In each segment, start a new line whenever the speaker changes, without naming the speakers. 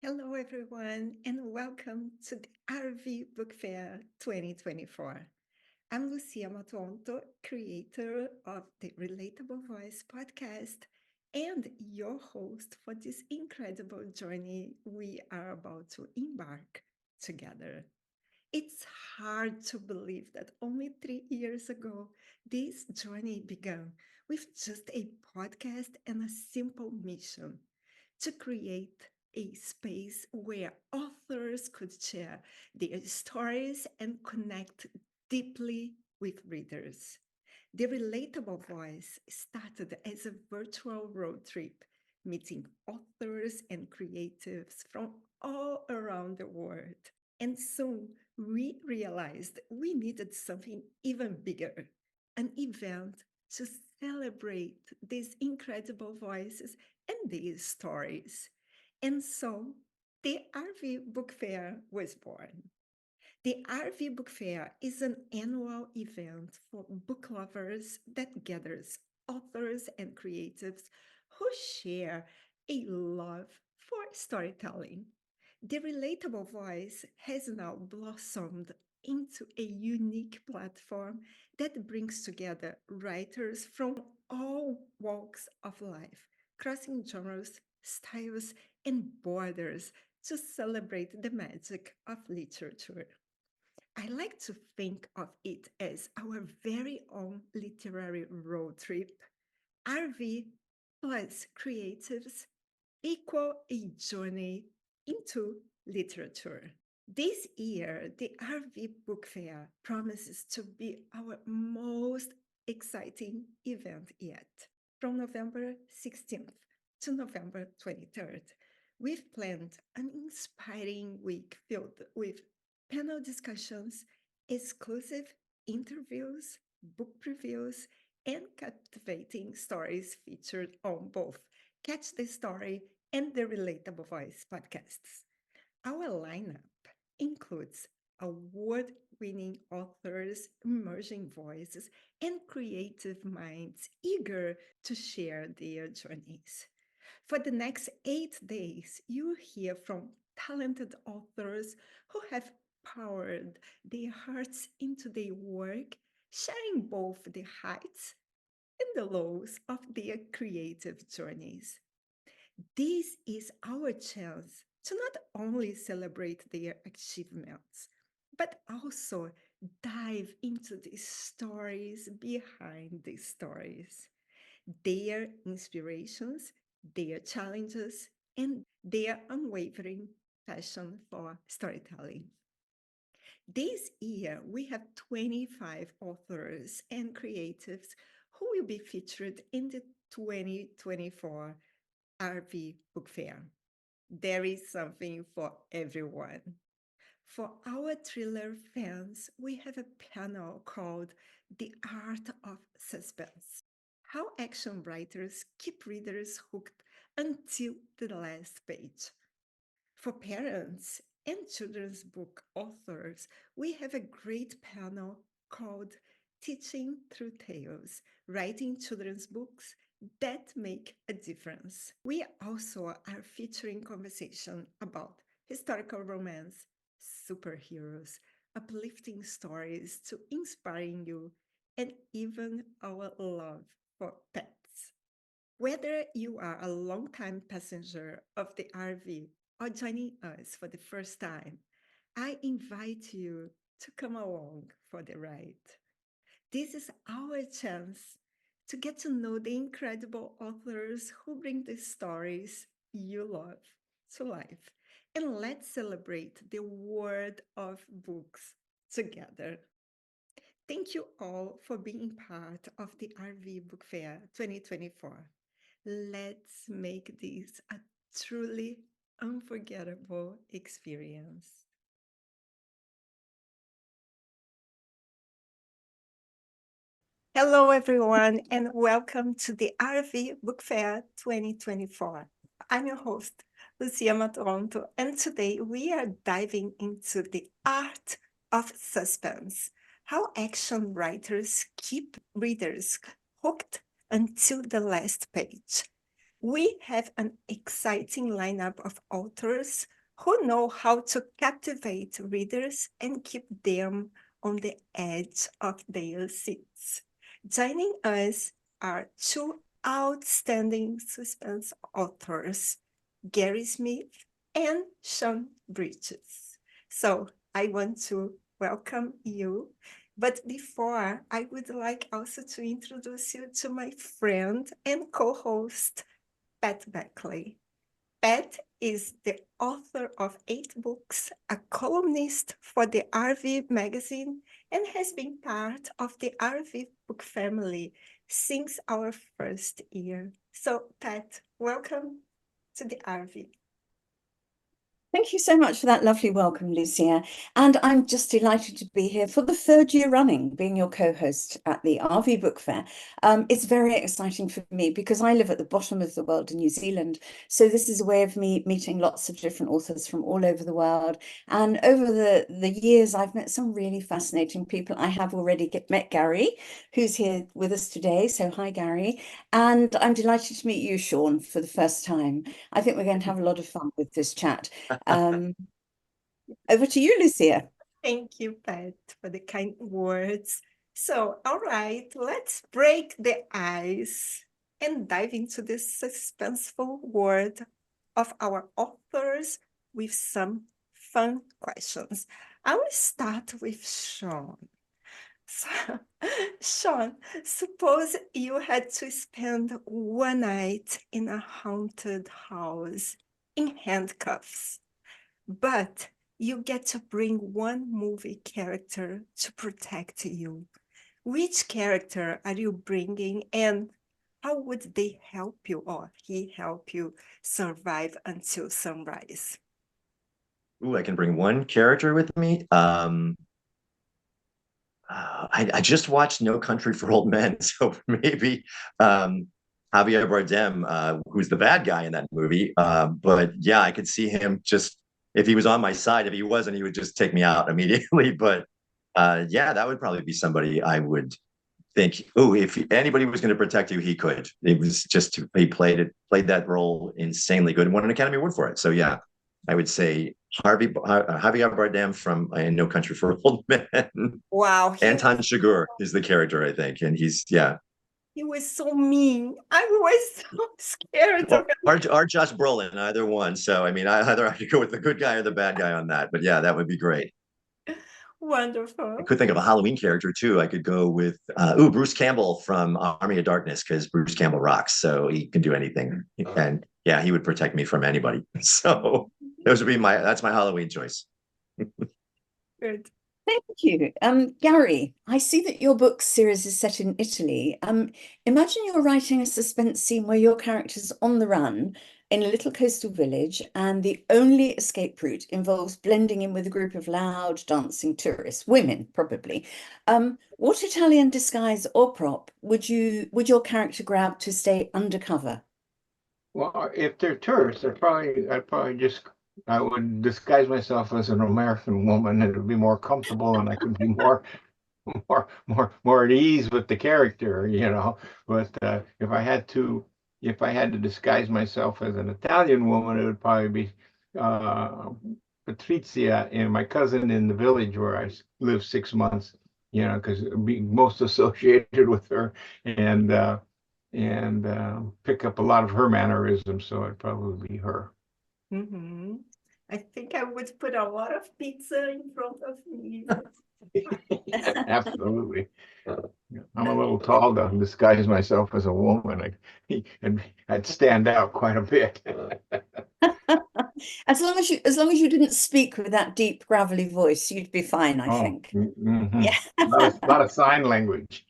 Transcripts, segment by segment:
Hello, everyone, and welcome to the RV Book Fair 2024. I'm Lucia Matuonto, creator of the Relatable Voice podcast, and your host for this incredible journey we are about to embark together. It's hard to believe that only 3 years ago, this journey began with just a podcast and a simple mission to create a space where authors could share their stories and connect deeply with readers. The Relatable Voice started as a virtual road trip, meeting authors and creatives from all around the world. And soon we realized we needed something even bigger, an event to celebrate these incredible voices and these stories. And so the RV Book Fair was born. The RV Book Fair is an annual event for book lovers that gathers authors and creatives who share a love for storytelling. The Relatable Voice has now blossomed into a unique platform that brings together writers from all walks of life, crossing genres, styles, and borders to celebrate the magic of literature. I like to think of it as our very own literary road trip. RV plus creatives equal a journey into literature. This year, the RV Book Fair promises to be our most exciting event yet. From November 16th to November 23rd, we've planned an inspiring week filled with panel discussions, exclusive interviews, book previews, and captivating stories featured on both Catch the Story and the Relatable Voice podcasts. Our lineup includes award winning authors, emerging voices, and creative minds eager to share their journeys. For the next 8 days, you hear from talented authors who have poured their hearts into their work, sharing both the heights and the lows of their creative journeys. This is our chance to not only celebrate their achievements, but also dive into the stories behind these stories, their inspirations, their challenges, and their unwavering passion for storytelling. This year, we have 25 authors and creatives who will be featured in the 2024 RV Book Fair. There is something for everyone. For our thriller fans, we have a panel called The Art of Suspense. How action writers keep readers hooked until the last page. For parents and children's book authors, we have a great panel called Teaching Through Tales, writing children's books that make a difference. We also are featuring conversation about historical romance, superheroes, uplifting stories to inspiring you, and even our love for pets. Whether you are a long-time passenger of the RV or joining us for the first time, I invite you to come along for the ride. This is our chance to get to know the incredible authors who bring the stories you love to life. And let's celebrate the world of books together. Thank you all for being part of the RV Book Fair 2024. Let's make this a truly unforgettable experience. Hello, everyone, and welcome to the RV Book Fair 2024. I'm your host, Lucia Matuonto, and today we are diving into the art of suspense, how action writers keep readers hooked until the last page. We have an exciting lineup of authors who know how to captivate readers and keep them on the edge of their seats. Joining us are two outstanding suspense authors, Gary Smith and Sean Bridges. So I want to welcome you. But before, I would like also to introduce you to my friend and co host, Pat Backley. Pat is the author of 8 books, a columnist for the RV magazine, and has been part of the RV book family since our first year. So, Pat, welcome to the RV.
Thank you so much for that lovely welcome, Lucia. And I'm just delighted to be here for the 3rd year running, being your co-host at the RV Book Fair. It's very exciting for me because I live at the bottom of the world in New Zealand. So this is a way of me meeting lots of different authors from all over the world. And over the years, I've met some really fascinating people. I have already met Gary, who's here with us today. So hi, Gary. And I'm delighted to meet you, Sean, for the first time. I think we're going to have a lot of fun with this chat. Over to you, Lucia.
Thank you, Pat, for the kind words. So, all right, let's break the ice and dive into the suspenseful world of our authors with some fun questions. I will start with Sean. So, Sean, suppose you had to spend one night in a haunted house in handcuffs, but you get to bring one movie character to protect you. Which character are you bringing, and how would they help you or he help you survive until sunrise?
Ooh, I can bring one character with me. I just watched No Country for Old Men, so maybe Javier Bardem, who's the bad guy in that movie. But yeah, I could see him just if he was on my side. If he wasn't, he would just take me out immediately. But yeah, that would probably be somebody I would think. Oh, if anybody was going to protect you, he could. It was just he played that role insanely good and won an Academy Award for it. So yeah, I would say Javier Bardem from No Country for Old Men.
Wow,
Anton Chigurh is the character, I think, and he's
he was so mean. I was so scared of
Or,
him.
or Josh Brolin, either one. So I mean, either I could go with the good guy or the bad guy on that. But yeah, that would be great. I
Wonderful.
could think of a Halloween character too. I could go with Bruce Campbell from Army of Darkness because Bruce Campbell rocks, so he can do anything, and yeah, he would protect me from anybody. So those would be that's my Halloween choice.
Good.
Thank you. Gary, I see that your book series is set in Italy. Imagine you're writing a suspense scene where your character's on the run in a little coastal village, and the only escape route involves blending in with a group of loud, dancing tourists, women probably. What Italian disguise or prop would your character grab to stay undercover?
Well, if they're tourists, I would disguise myself as an American woman. It would be more comfortable, and I could be more at ease with the character, you know. But if I had to disguise myself as an Italian woman, it would probably be uh, Patrizia and my cousin in the village where I lived 6 months, you know, because be most associated with her, and pick up a lot of her mannerisms. So it'd probably be her.
Mm-hmm. I think I would put a lot of pizza in front of me.
Absolutely. I'm a little tall to disguise myself as a woman. And I'd stand out quite a bit.
As long as you didn't speak with that deep, gravelly voice, you'd be fine, I
Oh,
think.
mm-hmm.
Yeah.
A lot of sign language.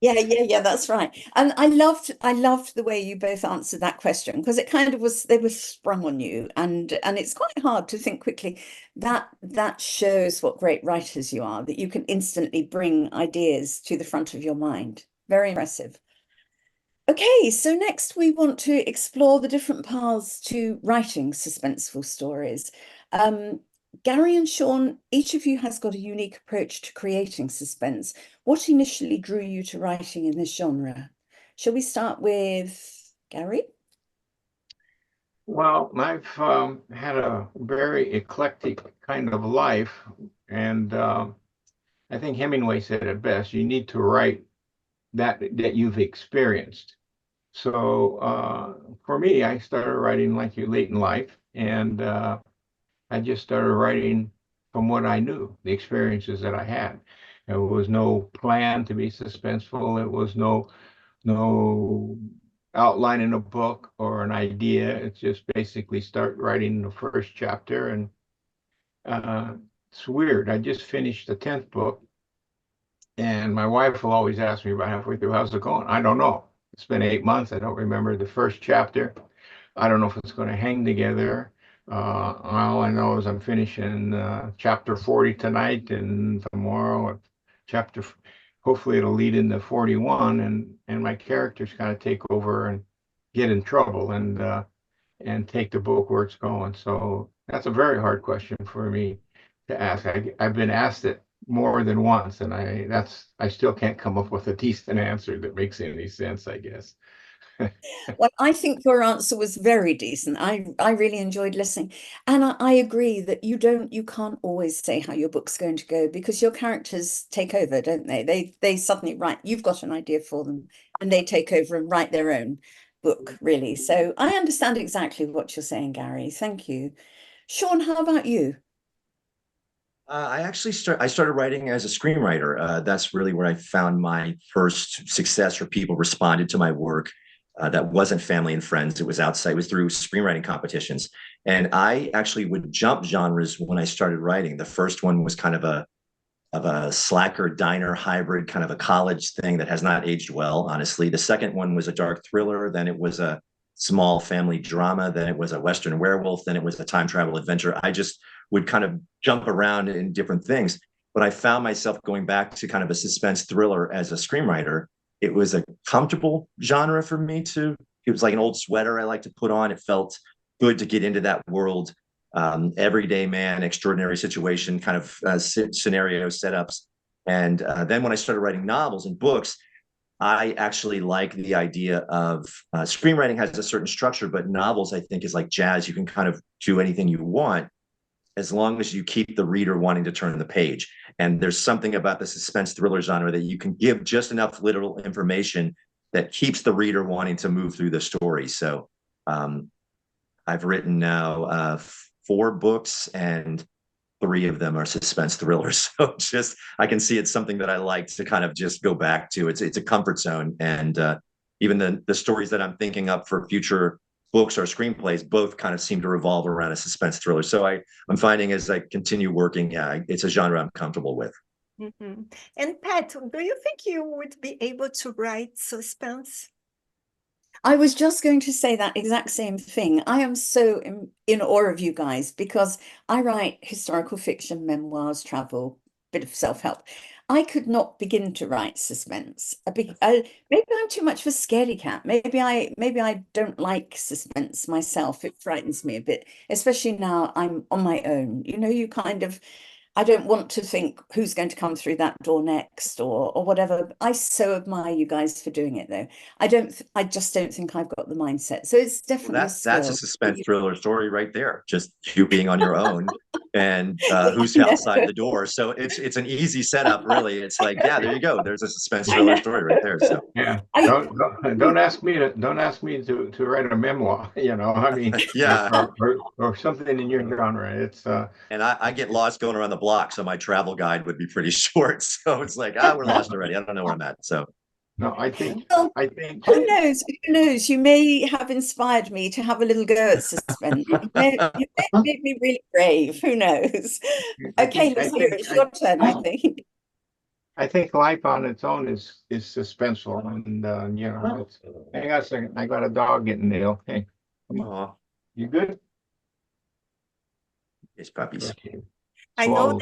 Yeah, that's right. And I loved the way you both answered that question because it kind of was they were sprung on you, and it's quite hard to think quickly. That shows what great writers you are, that you can instantly bring ideas to the front of your mind. Very impressive. Okay, so next we want to explore the different paths to writing suspenseful stories. Um, Gary and Sean, each of you has got a unique approach to creating suspense. What initially drew you to writing in this genre? Shall we start with Gary?
Well, I've had a very eclectic kind of life, and I think Hemingway said it best: you need to write that you've experienced. So for me, I started writing like you late in life, and I just started writing from what I knew, the experiences that I had. There was no plan to be suspenseful. It was no outline in a book or an idea. It's just basically start writing the first chapter, and uh, it's weird. I just finished the 10th book, and my wife will always ask me about halfway through, how's it going? I don't know. It's been 8 months. I don't remember the first chapter. I don't know if it's going to hang together. All I know is I'm finishing chapter 40 tonight, and tomorrow chapter, hopefully it'll lead into 41, and my characters kind of take over and get in trouble and take the book where it's going. So that's a very hard question for me to ask. I've been asked it more than once, and I still can't come up with a decent answer that makes any sense, I guess.
Well, I think your answer was very decent. I really enjoyed listening. And I agree that you can't always say how your book's going to go because your characters take over, don't they? They suddenly write, you've got an idea for them, and they take over and write their own book, really. So I understand exactly what you're saying, Gary. Thank you. Sean, how about you?
I started writing as a screenwriter. That's really where I found my first success, or people responded to my work. That wasn't family and friends. It was outside. It was through screenwriting competitions. And I actually would jump genres when I started writing. The first one was kind of a slacker diner hybrid, kind of a college thing that has not aged well, honestly. The second one was a dark thriller. Then it was a small family drama. Then it was a Western werewolf. Then it was a time travel adventure. I just would kind of jump around in different things. But I found myself going back to kind of a suspense thriller as a screenwriter. It was a comfortable genre for me to. It was like an old sweater I like to put on. It felt good to get into that world, everyday man, extraordinary situation kind of scenario setups. And then when I started writing novels and books, I actually like the idea of screenwriting has a certain structure, but novels, I think, is like jazz. You can kind of do anything you want as long as you keep the reader wanting to turn the page. And there's something about the suspense thriller genre that you can give just enough literal information that keeps the reader wanting to move through the story. So I've written now 4 books, and 3 of them are suspense thrillers. So just I can see it's something that I like to kind of just go back to. It's a comfort zone, and even the stories that I'm thinking up for future books or screenplays both kind of seem to revolve around a suspense thriller. So I'm finding as I continue working, yeah, it's a genre I'm comfortable with.
Mm-hmm. And Pat, do you think you would be able to write suspense?
I was just going to say that exact same thing. I am so in awe of you guys because I write historical fiction, memoirs, travel, bit of self-help. I could not begin to write suspense. Maybe I'm too much of a scaredy cat. Maybe I don't like suspense myself. It frightens me a bit, especially now I'm on my own. You know, you kind of I don't want to think who's going to come through that door next or whatever. I so admire you guys for doing it though. I just don't think I've got the mindset. So it's
Well,
definitely a
that's a
skill.
suspense thriller story right there. Just you being on your own, and who's
I
outside
know.
the door. So it's an easy setup, really. It's like, yeah, there you go. There's a suspense
I
thriller
know.
story right there. So
Yeah,
I
don't ask me to write a memoir. You know, I mean,
yeah,
or something in your genre. It's
and I get lost going around the block, so my travel guide would be pretty short. So it's like, we're lost already. I don't know where I'm at. So
no,
well,
I think
who knows? Who knows? You may have inspired me to have a little go at suspense. You may have made me really brave. Who knows?
I
Okay,
think I
Lucia,
think
it's your turn, I think.
I think life on its own is suspenseful, and you know, hang on a second. I got a dog getting ill. Hey, come on,
oh,
you good?
it's puppies.
Okay.
I know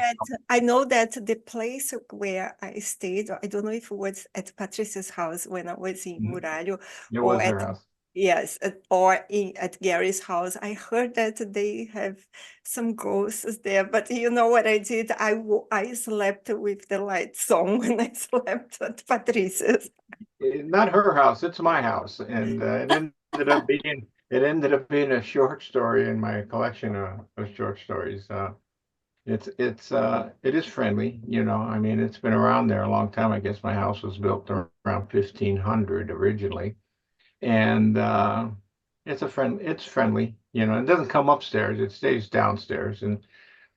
Swallow.
that the place where I stayed, I don't know if it was at Patricia's house when I was in Muralho,
It
or
was
at
her house.
yes, at Gary's house. I heard that they have some ghosts there, but you know what I did? I slept with the lights on when I slept at Patricia's.
Not her house. It's my house, and it ended up being it ended up being a short story in my collection of short stories. It is friendly, you know. I mean, it's been around there a long time. I guess my house was built around 1500 originally, and it's friendly, you know. It doesn't come upstairs; it stays downstairs, and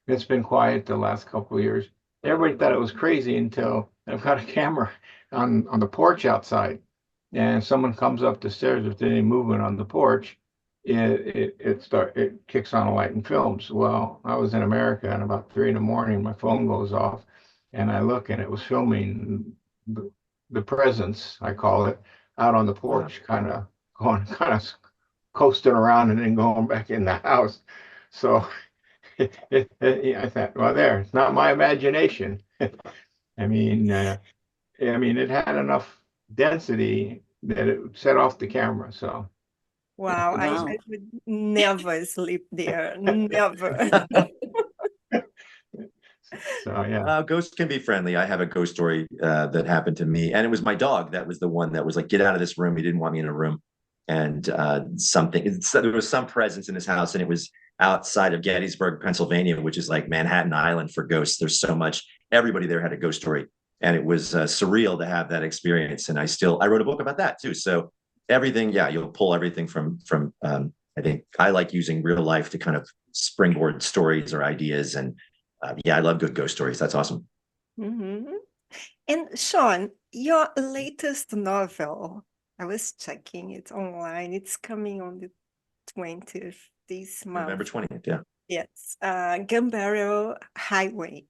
it's been quiet the last couple of years. Everybody thought it was crazy until I've got a camera on the porch outside, and someone comes up the stairs with any movement on the porch, it kicks on a light and films. Well, I was in America, and about 3 in the morning, my phone goes off, and I look, and it was filming the presence, I call it, out on the porch, kind of coasting around and then going back in the house. So I thought, well, there, it's not my imagination. I mean, it had enough density that it would set off the camera. So,
Wow,
Wow.
I would never sleep there. Never.
so yeah.
Ghosts can be friendly. I have a ghost story that happened to me, and it was my dog that was the one that was like, "Get out of this room." He didn't want me in a room, and there was some presence in his house, and it was outside of Gettysburg, Pennsylvania, which is like Manhattan Island for ghosts. There's so much. Everybody there had a ghost story, and it was surreal to have that experience. And I wrote a book about that too. So everything, yeah, you'll pull everything from. I think I like using real life to kind of springboard stories or ideas and yeah, I love good ghost stories. That's awesome.
Mhm. And Sean, your latest novel, I was checking it online. It's coming on the 20th this
November
month.
20th. Yeah.
Yes, Gun Barrel Highway.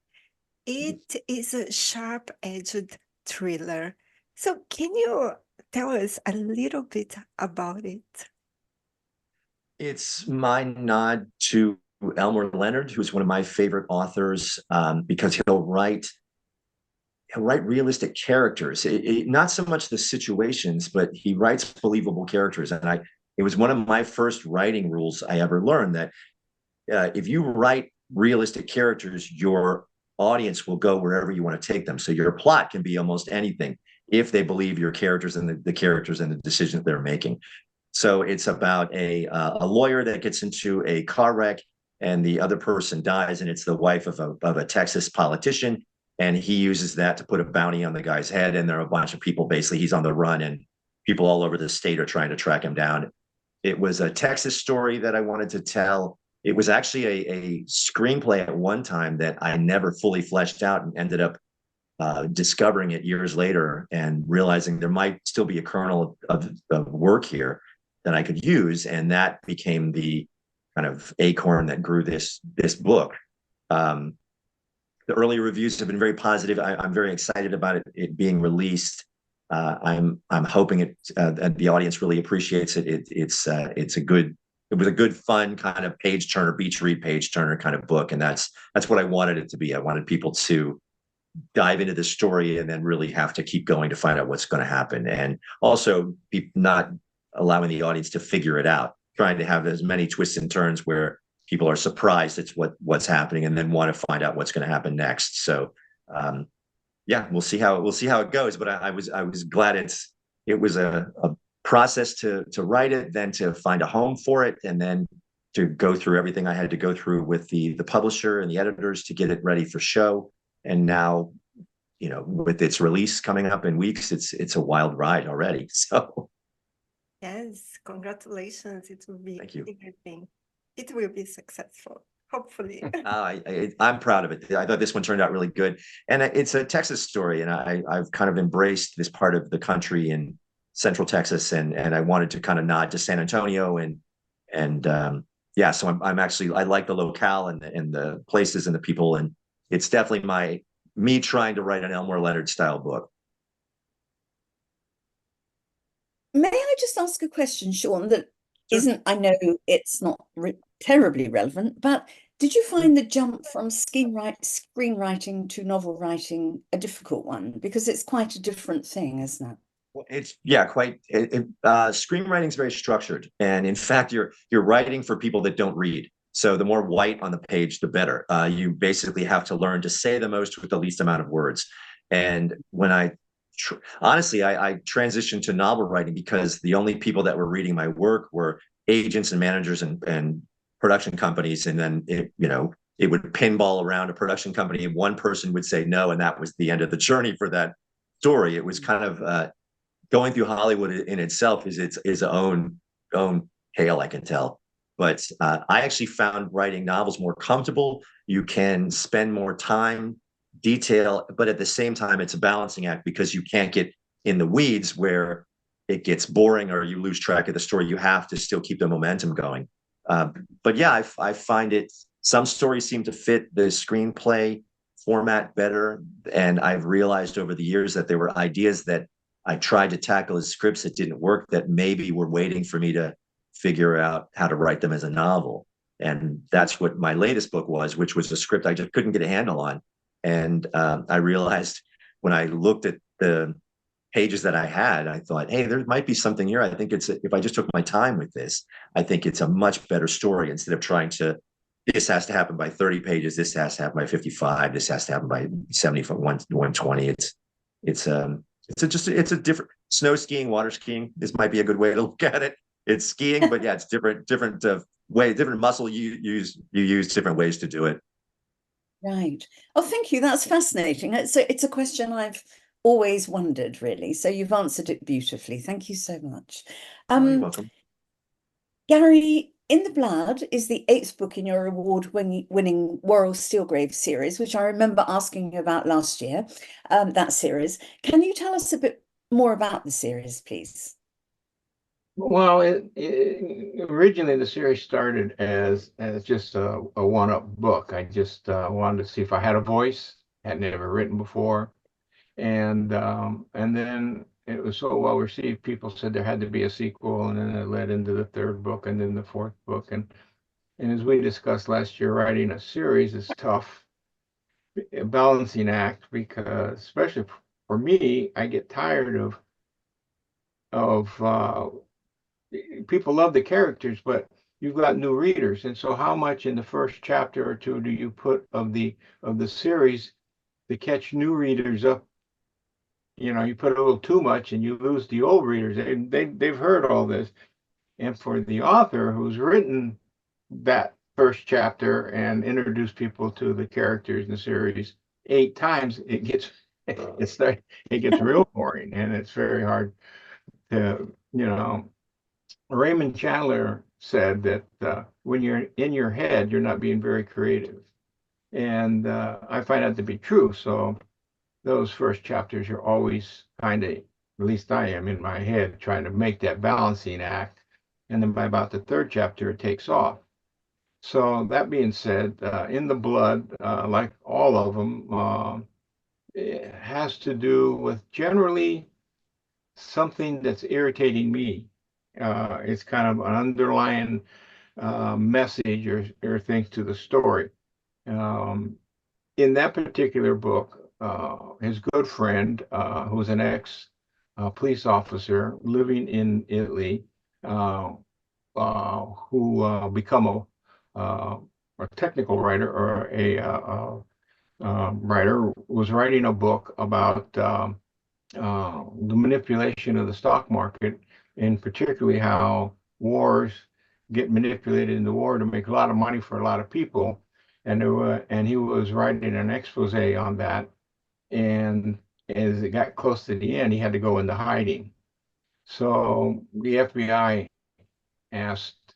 It is a sharp-edged thriller. So can you tell us a little bit about it?
It's my nod to Elmore Leonard, who's one of my favorite authors, because he'll write realistic characters. Not so much the situations, but he writes believable characters. And it was one of my first writing rules I ever learned that if you write realistic characters, your audience will go wherever you want to take them. So your plot can be almost anything if they believe your characters and the characters and the decisions they're making. So it's about a lawyer that gets into a car wreck and the other person dies, and it's the wife of a Texas politician, and he uses that to put a bounty on the guy's head. And there are a bunch of people, basically, he's on the run, and people all over the state are trying to track him down. It was a Texas story that I wanted to tell. It was actually a screenplay at one time that I never fully fleshed out and ended up discovering it years later and realizing there might still be a kernel of work here that I could use. And that became the kind of acorn that grew this book. The early reviews have been very positive. I'm very excited about it being released. I'm hoping the audience really appreciates it. It was a good, fun kind of page turner, beach read page turner kind of book, and that's what I wanted it to be. I wanted people to dive into the story and then really have to keep going to find out what's going to happen, and also not allowing the audience to figure it out, trying to have as many twists and turns where people are surprised it's what's happening and then want to find out what's going to happen next. So yeah, we'll see how it goes. But I was glad it was a process to write it, then to find a home for it, and then to go through everything I had to go through with the publisher and the editors to get it ready for show. And now, with its release coming up in weeks, it's a wild ride already. So
Yes, congratulations. It will be
Thank you.
a good thing. It will be successful, hopefully.
I'm proud of it. I thought this one turned out really good, and it's a Texas story, and I've kind of embraced this part of the country in Central Texas, and I wanted to kind of nod to San Antonio, and yeah, so I'm actually, I like the locale and the places and the people, and it's definitely me trying to write an Elmore Leonard style book.
May I just ask a question, Sean, that
Sure.
isn't, I know it's not terribly relevant, but did you find the jump from screenwriting to novel writing a difficult one? Because it's quite a different thing, isn't it?
It's quite. Screenwriting is very structured, and in fact, you're writing for people that don't read. So the more white on the page, the better. You basically have to learn to say the most with the least amount of words. And when honestly, I transitioned to novel writing because the only people that were reading my work were agents and managers and production companies, and then it would pinball around a production company. One person would say no, and that was the end of the journey for that story. It was kind of going through Hollywood in itself is its own tale, I can tell. But I actually found writing novels more comfortable. You can spend more time, detail, but at the same time, it's a balancing act because you can't get in the weeds where it gets boring or you lose track of the story. You have to still keep the momentum going. But yeah, I find it, some stories seem to fit the screenplay format better. And I've realized over the years that there were ideas that I tried to tackle as scripts that didn't work, that maybe were waiting for me to figure out how to write them as a novel. And that's what my latest book was, which was a script I just couldn't get a handle on. And I realized when I looked at the pages that I had, I thought, hey, there might be something here. I think if I just took my time with this, I think it's a much better story instead of trying to, this has to happen by 30 pages. This has to happen by 55. This has to happen by 75, 120. It's a different, snow skiing, water skiing. This might be a good way to look at it. It's skiing, but yeah, it's different way, different muscle you use different ways to do it.
Right. Oh, thank you. That's fascinating. It's a question I've always wondered, really. So you've answered it beautifully. Thank you so much.
You're welcome.
Gary, In the Blood is the 8th book in your award-winning Worrell Steelgrave series, which I remember asking you about last year, that series. Can you tell us a bit more about the series, please?
Well, originally the series started as just a one-up book. I just wanted to see if I had a voice. Had never written before, and then it was so well received. People said there had to be a sequel, and then it led into the 3rd book and then the 4th book. And as we discussed last year, writing a series is tough, a balancing act, because especially for me, I get tired of people love the characters, but you've got new readers, and so how much in the first chapter or two do you put of the series to catch new readers up? You put a little too much and you lose the old readers. They've heard all this, and for the author who's written that first chapter and introduced people to the characters in the series 8 times, it gets real boring, and it's very hard to Raymond Chandler said that when you're in your head, you're not being very creative. And I find that to be true. So those first chapters, you're always kind of, at least I am in my head, trying to make that balancing act. And then by about the 3rd chapter, it takes off. So that being said, In the Blood, like all of them, it has to do with generally something that's irritating me. It's kind of an underlying message or thing to the story. In that particular book, his good friend, who's an ex police officer living in Italy, who become a technical writer or a writer, was writing a book about the manipulation of the stock market, and particularly how wars get manipulated in the war to make a lot of money for a lot of people. And he was writing an expose on that. And as it got close to the end, he had to go into hiding. So the FBI asked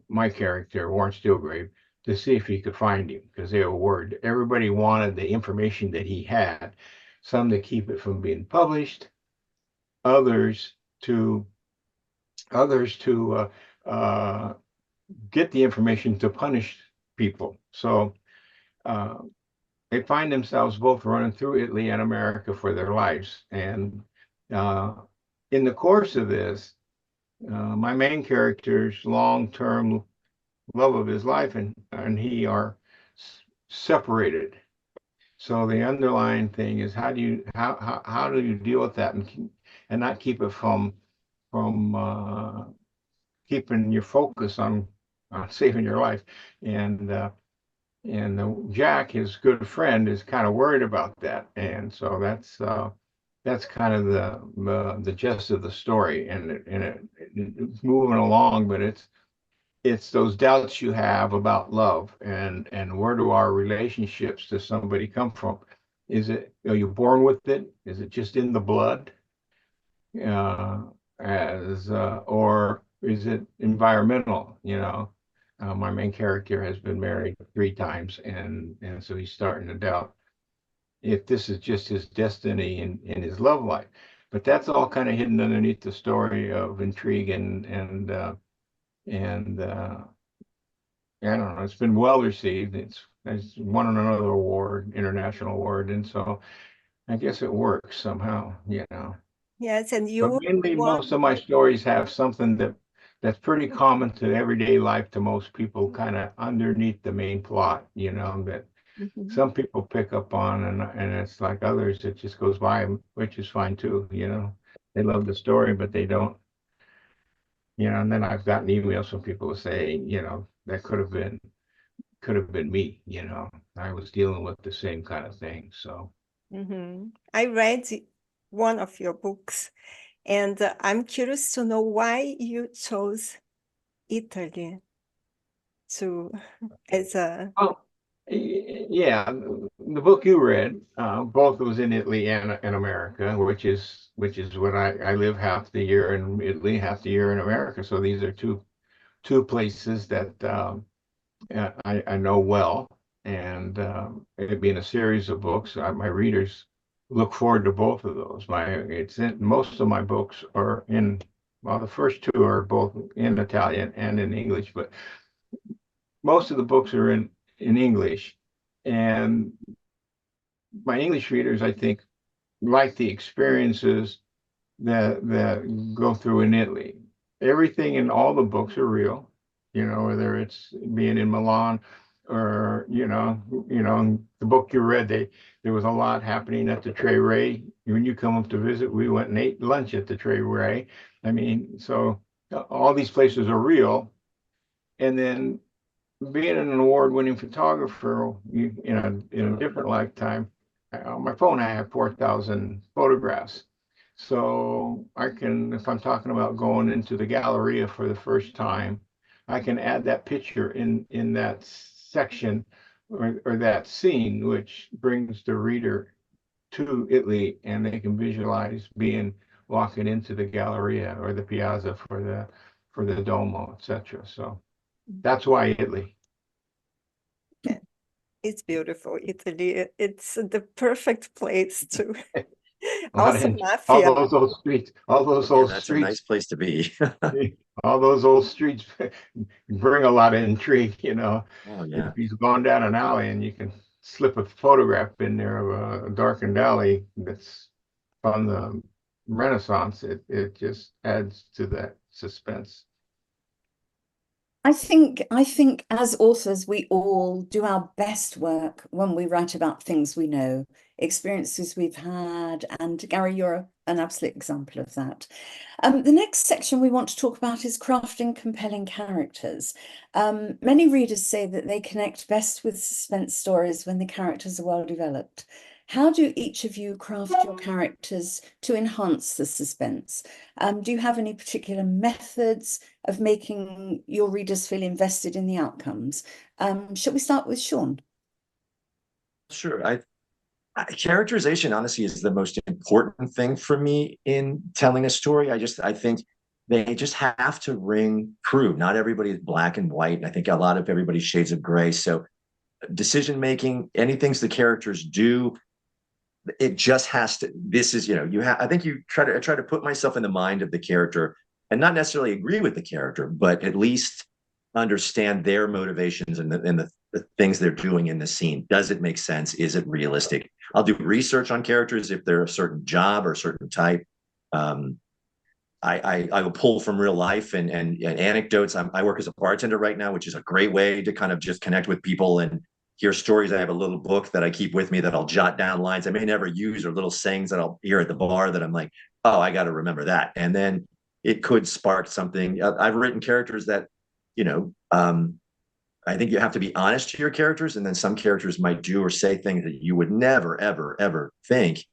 my character, Warren Steelgrave, to see if he could find him, because they were worried. Everybody wanted the information that he had, some to keep it from being published, others to get the information to punish people. So they find themselves both running through Italy and America for their lives. And in the course of this, my main character's long-term love of his life and he are separated. So the underlying thing is how do you deal with that and not keep it from keeping your focus on saving your life. And Jack, his good friend, is kind of worried about that, and so that's kind of the gist of the story, and it's moving along, but it's those doubts you have about love, and where do our relationships to somebody come from? Are you born with it? Is it just in the blood? Uh, or is it environmental? My main character has been married 3 times, and so he's starting to doubt if this is just his destiny in his love life. But that's all kind of hidden underneath the story of intrigue and I don't know. It's been well received. It's won another award, international award, and so I guess it works somehow.
Yes, and
But
you
mainly, most
won.
of my stories have something that's pretty common to everyday life to most people, kind of underneath the main plot, that
Mhm.
some people pick up on, and it's like others, it just goes by 'em, which is fine too. They love the story, but they don't, and then I've gotten emails from people who say, that could have been me. I was dealing with the same kind of thing. So
I read one of your books, and I'm curious to know why you chose Italy to as a.
oh yeah, the book you read, both was in Italy and America, which is what I live half the year in Italy, half the year in America. So these are two places that I know well, and it being a series of books, my readers look forward to both of those. Most of my books are in, well, the first two are both in Italian and in English, but most of the books are in English, and my English readers, I think, like the experiences that go through in Italy. Everything in all the books are real, whether it's being in Milan or the book you read, there was a lot happening at the Tre Ray. When you come up to visit, we went and ate lunch at the Tre Ray. I mean, so all these places are real. And then being an award-winning photographer, in a different lifetime, on my phone I have 4,000 photographs. So I can, if I'm talking about going into the Galleria for the first time, I can add that picture in that section or that scene, which brings the reader to Italy, and they can visualize being walking into the Galleria or the Piazza for the Duomo, etc. So that's why Italy.
Yeah, it's beautiful, Italy. It's the perfect place to.
A lot
Also,
of all
mafia.
those old streets, all those
Yeah,
old
that's a nice
streets,
place to be.
all those old streets bring a lot of intrigue.
Oh
If
yeah.
you've gone down an alley and you can slip a photograph in there of a darkened alley that's from the Renaissance, it just adds to that suspense.
I think as authors, we all do our best work when we write about things we know, experiences we've had, and Gary, you're an absolute example of that. The next section we want to talk about is crafting compelling characters. Many readers say that they connect best with suspense stories when the characters are well developed. How do each of you craft your characters to enhance the suspense? Do you have any particular methods of making your readers feel invested in the outcomes? Shall we start with Sean?
Sure. Characterization honestly is the most important thing for me in telling a story. I think they just have to ring true. Not everybody is black and white. And I think a lot of everybody's shades of gray. So decision making, any things the characters do, it just has to. This is, I think I try to put myself in the mind of the character and not necessarily agree with the character, but at least understand their motivations and the things they're doing in the scene. Does it make sense? Is it realistic? I'll do research on characters if they're a certain job or a certain type. Um, I will pull from real life and anecdotes. I work as a bartender right now, which is a great way to kind of just connect with people and hear stories. I have a little book that I keep with me that I'll jot down lines I may never use or little sayings that I'll hear at the bar that I'm like, oh, I got to remember that. And then it could spark something. I've written characters that, you know, um, I think you have to be honest to your characters, and then some characters might do or say things that you would never, ever, ever think.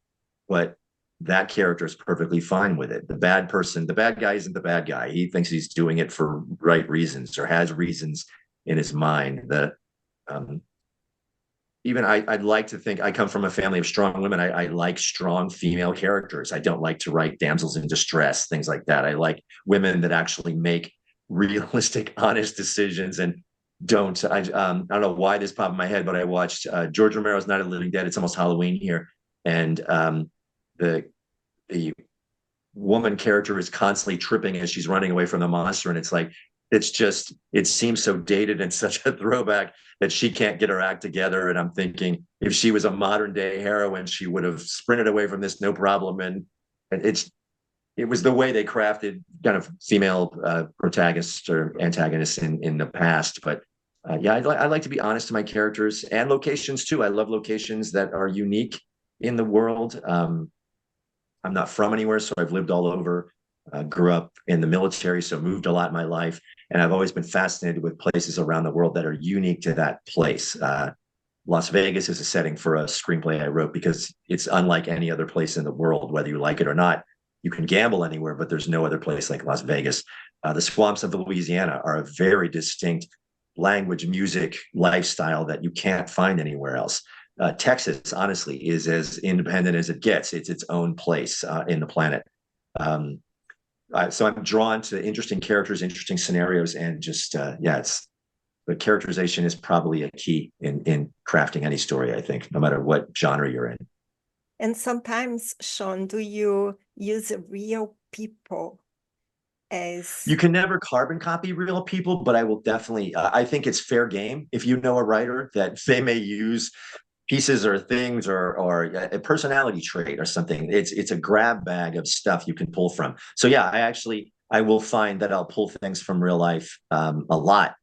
But that character is perfectly fine with it. The bad guy isn't the bad guy. He thinks he's doing it for right reasons or has reasons in his mind. Even I'd like to think I come from a family of strong women. I like strong female characters. I don't like to write damsels in distress, things like that. I like women that actually make realistic, honest decisions and don't. I don't know why this popped in my head, but I watched George Romero's Night of the Living Dead. It's almost Halloween here, and the woman character is constantly tripping as she's running away from the monster, and it's like it seems so dated and such a throwback that she can't get her act together. And I'm thinking, if she was a modern day heroine, she would have sprinted away from this no problem. And it was the way they crafted kind of female protagonists or antagonists in the past. But yeah, I like to be honest to my characters and locations too. I love locations that are unique in the world. I'm not from anywhere, so I've lived all over. Grew up in the military, so moved a lot in my life. And I've always been fascinated with places around the world that are unique to that place. Las Vegas is a setting for a screenplay I wrote because it's unlike any other place in the world, whether you like it or not. You can gamble anywhere, but there's no other place like Las Vegas. The swamps of Louisiana are a very distinct language, music, lifestyle that you can't find anywhere else. Texas, honestly, is as independent as it gets. It's its own place in the planet. So I'm drawn to interesting characters, interesting scenarios, and just the characterization is probably a key in crafting any story, I think, no matter what genre you're in.
And sometimes, Sean, do you use real people as...
You can never carbon copy real people, but I will definitely, I think it's fair game if you know a writer that they may use pieces or things or a personality trait or something. It's a grab bag of stuff you can pull from. So yeah, I will find that I'll pull things from real life a lot.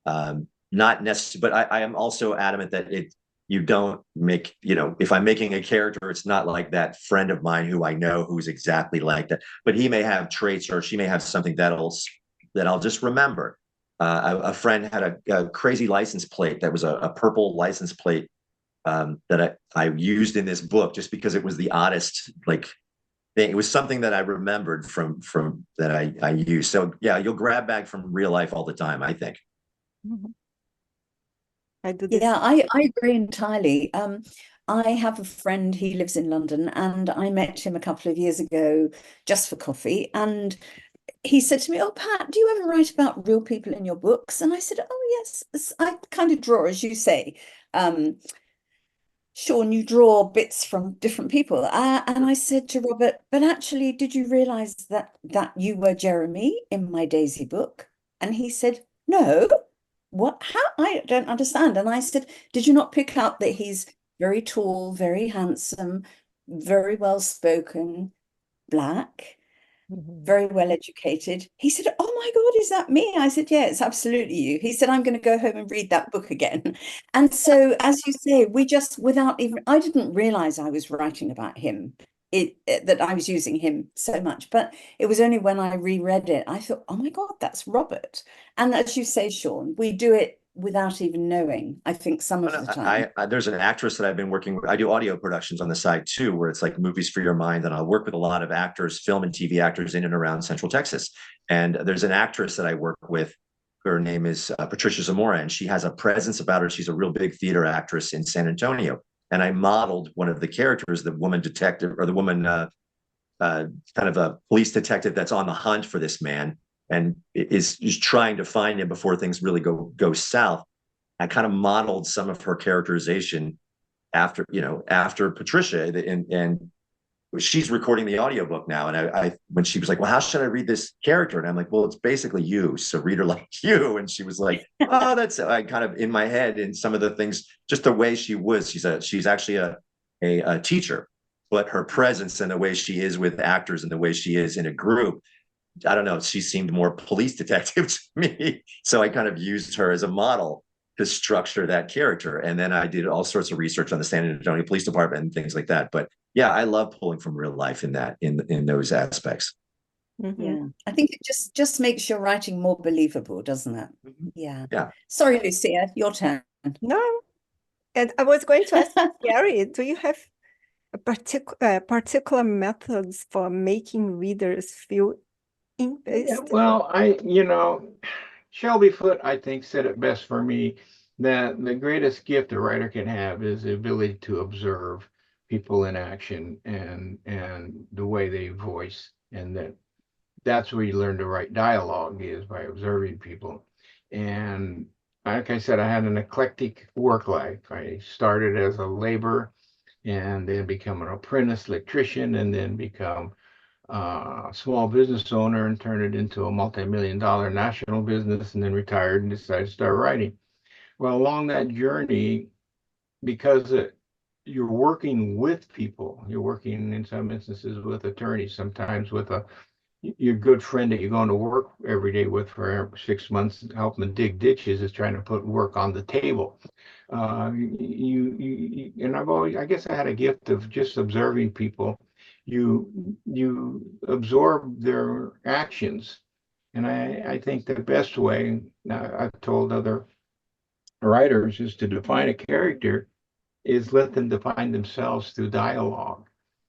Not necessarily, but I am also adamant that you don't make, if I'm making a character, it's not like that friend of mine who I know who's exactly like that, but he may have traits or she may have something that I'll just remember. A friend had a crazy license plate that was a purple license plate that I used in this book just because it was the oddest thing. It was something that I remembered from that I used. So yeah, you'll grab bag from real life all the time, I think.
I do this.
Yeah, I agree entirely. I have a friend, he lives in London, and I met him a couple of years ago just for coffee. And he said to me, "Oh, Pat, do you ever write about real people in your books?" And I said, "Oh, yes, I kind of draw, as you say. Sean, you draw bits from different people." And I said to Robert, "But actually, did you realize that you were Jeremy in my Daisy book?" And he said, "No. What? How? I don't understand." And I said, "Did you not pick up that he's very tall, very handsome, very well spoken, black, very well educated?" He said, "Oh my God, is that me?" I said, "Yeah, it's absolutely you." He said, "I'm going to go home and read that book again." And so, as you say, we just, I didn't realize I was writing about him, that I was using him so much. But it was only when I reread it, I thought, "Oh my God, that's Robert." And as you say, Sean, we do it without even knowing, I think, some of the time.
There's an actress that I've been working with. I do audio productions on the side too, where it's like movies for your mind. And I'll work with a lot of actors, film and TV actors in and around Central Texas. And there's an actress that I work with. Her name is Patricia Zamora, and she has a presence about her. She's a real big theater actress in San Antonio. And I modeled one of the characters, the woman detective, or the woman kind of a police detective that's on the hunt for this man and is trying to find him before things really go south. I kind of modeled some of her characterization after Patricia, and she's recording the audiobook now. And I when she was like, "Well, how should I read this character?" And I'm like, "Well, it's basically you, so read her like you." And she was like, "Oh, that's..." I kind of in my head, in some of the things, just the way she was. She's actually a teacher, but her presence and the way she is with actors and the way she is in a group, I don't know, she seemed more police detective to me. So I kind of used her as a model to structure that character. And then I did all sorts of research on the San Antonio Police Department and things like that. But yeah, I love pulling from real life in those aspects.
Yeah, I think it just makes your writing more believable, doesn't it? Yeah. Sorry, Lucia, your turn.
No, and I was going to ask Gary, do you have particular methods for making readers feel invested?
Well, Shelby Foote, I think, said it best for me that the greatest gift a writer can have is the ability to observe people in action and the way they voice, and that's where you learn to write dialogue is by observing people. And like I said, I had an eclectic work life. I started as a laborer and then become an apprentice electrician and then become a small business owner and turn it into a multi-million-dollar national business and then retired and decided to start writing. Well, along that journey, because you're working with people, you're working in some instances with attorneys, sometimes with your good friend that you're going to work every day with for 6 months, helping them dig ditches, is trying to put work on the table. And I guess I had a gift of just observing people. You absorb their actions, and I think the best way I've told other writers is to define a character is let them define themselves through dialogue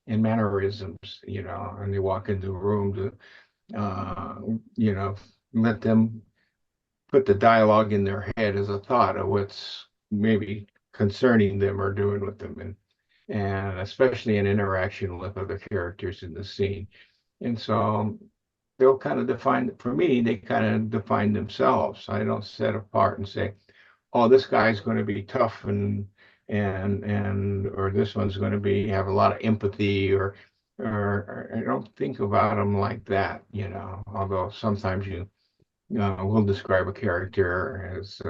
and mannerisms, and they walk into a room to let them put the dialogue in their head as a thought of what's maybe concerning them or doing with them, and especially in interaction with other characters in the scene. And so they'll kind of define, for me, they kind of define themselves. I don't set apart and say, oh, this guy's going to be tough or this one's going to have a lot of empathy or I don't think about them like that, although sometimes you will describe a character as,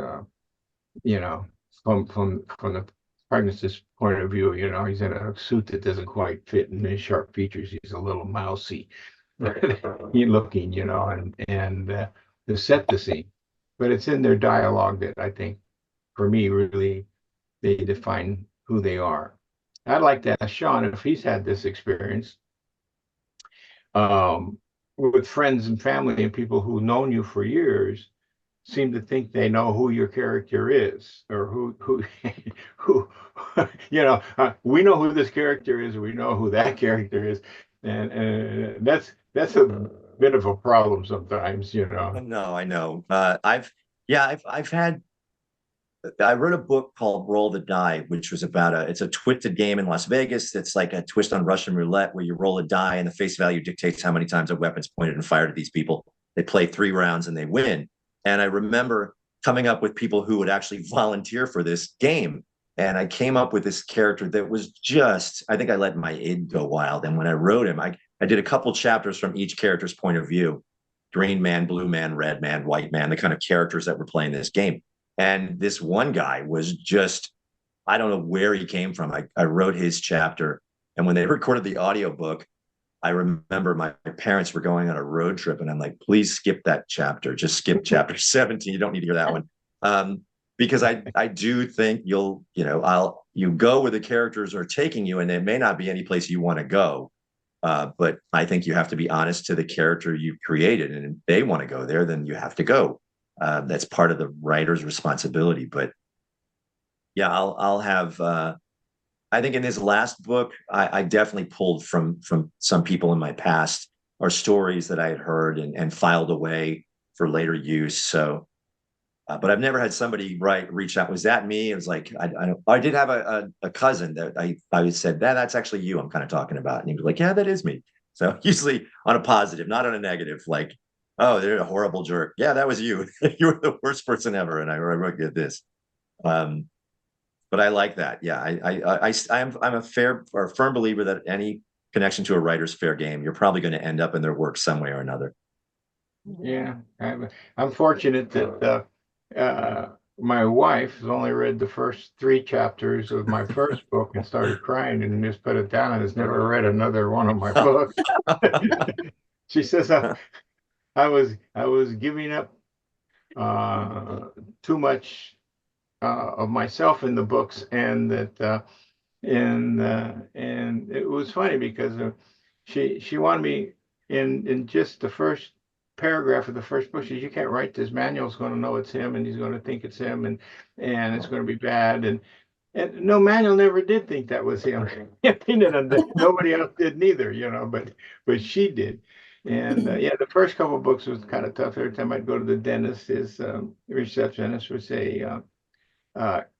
from the prognostic's point of view, he's in a suit that doesn't quite fit and his sharp features, he's a little mousy looking, and to set the scene. But it's in their dialogue that I think, for me, really, they define who they are. I'd like to ask Sean if he's had this experience with friends and family and people who've known you for years seem to think they know who your character is or who we know who this character is, we know who that character is, and that's a bit of a problem sometimes.
No, I know. I've had. I wrote a book called Roll the Die, which was about it's a twisted game in Las Vegas. It's like a twist on Russian roulette where you roll a die and the face value dictates how many times a weapon's pointed and fired at these people. They play 3 rounds and they win. And I remember coming up with people who would actually volunteer for this game. And I came up with this character that was I think I let my id go wild. And when I wrote him, I did a couple chapters from each character's point of view: green man, blue man, red man, white man, the kind of characters that were playing this game. And this one guy was I don't know where he came from. I wrote his chapter. And when they recorded the audiobook, I remember my parents were going on a road trip and I'm like, please skip that chapter. Just skip chapter 17. You don't need to hear that one. Because I do think you go where the characters are taking you and it may not be any place you want to go. But I think you have to be honest to the character you created. And if they want to go there, then you have to go. That's part of the writer's responsibility. But yeah, I'll have. I think in this last book, I definitely pulled from some people in my past or stories that I had heard and filed away for later use. So, but I've never had somebody reach out. Was that me? It was like I did have a cousin that I said that's actually you I'm kind of talking about, and he was like, yeah, that is me. So usually on a positive, not on a negative, like, oh, they're a horrible jerk. Yeah, that was you. You were the worst person ever. And I wrote at this. But I like that. Yeah, I'm a firm believer that any connection to a writer's fair game, you're probably going to end up in their work some way or another.
Yeah, I'm fortunate that my wife has only read the first 3 chapters of my first book and started crying and just put it down and has never read another one of my books. She says I was giving up too much of myself in the books, and that and it was funny because she wanted me in just the first paragraph of the first book. She said, you can't write this. Manuel's going to know it's him, and he's going to think it's him, and it's going to be bad. And no, Manuel never did think that was him. Nobody else did neither, but she did. And yeah, the first couple of books was kind of tough. Every time I'd go to the dentist, his receptionist would say,